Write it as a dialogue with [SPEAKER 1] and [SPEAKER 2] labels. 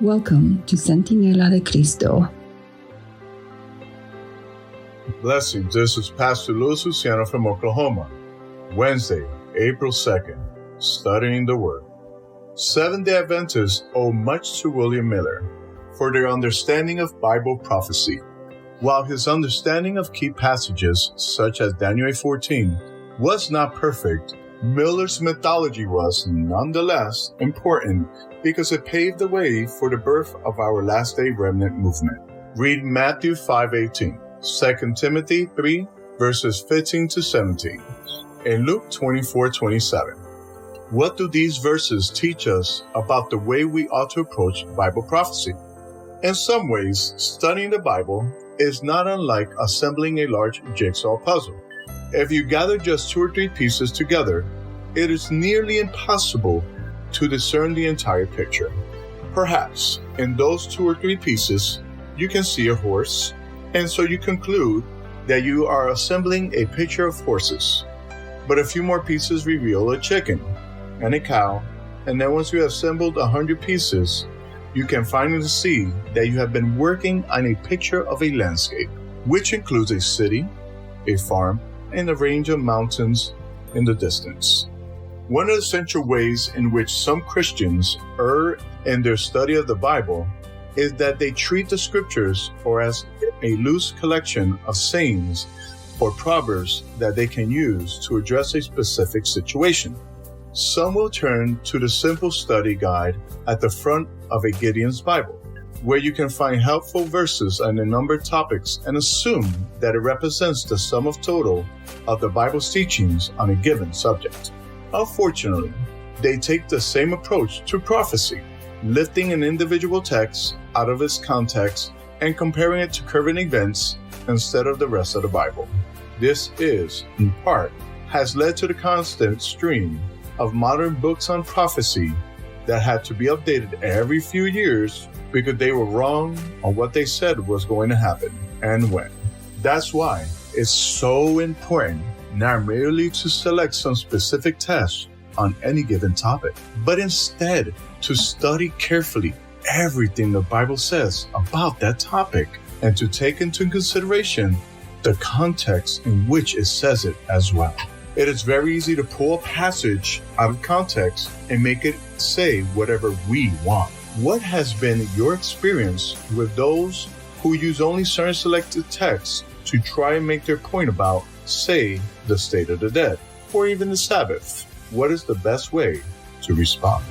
[SPEAKER 1] Welcome to Centinela de Cristo.
[SPEAKER 2] Blessings. This is Pastor Luis Luciano from Oklahoma. Wednesday, April 2nd, studying the Word. Seventh-day Adventists owe much to William Miller for their understanding of Bible prophecy. While his understanding of key passages, such as Daniel 8:14, was not perfect, Miller's methodology was nonetheless important because it paved the way for the birth of our last-day remnant movement. Read Matthew 5:18, 2 Timothy 3, verses 15 to 17, and Luke 24:27. What do these verses teach us about the way we ought to approach Bible prophecy? In some ways, studying the Bible is not unlike assembling a large jigsaw puzzle. If you gather just 2 or 3 pieces together, it is nearly impossible to discern the entire picture. Perhaps in those 2 or 3 pieces, you can see a horse, and so you conclude that you are assembling a picture of horses. But a few more pieces reveal a chicken and a cow, and then once you have assembled 100 pieces, you can finally see that you have been working on a picture of a landscape, which includes a city, a farm, and a range of mountains in the distance. One of the central ways in which some Christians err in their study of the Bible is that they treat the scriptures as a loose collection of sayings or proverbs that they can use to address a specific situation. Some will turn to the simple study guide at the front of a Gideon's Bible, where you can find helpful verses on a number of topics and assume that it represents the sum of total of the Bible's teachings on a given subject. Unfortunately, they take the same approach to prophecy, lifting an individual text out of its context and comparing it to current events instead of the rest of the Bible. This is, in part, has led to the constant stream of modern books on prophecy that had to be updated every few years because they were wrong on what they said was going to happen and when. That's why it's so important not merely to select some specific text on any given topic, but instead to study carefully everything the Bible says about that topic and to take into consideration the context in which it says it as well. It is very easy to pull a passage out of context and make it say whatever we want. What has been your experience with those who use only certain selected texts to try and make their point about, say, the state of the dead, or even the Sabbath? What is the best way to respond?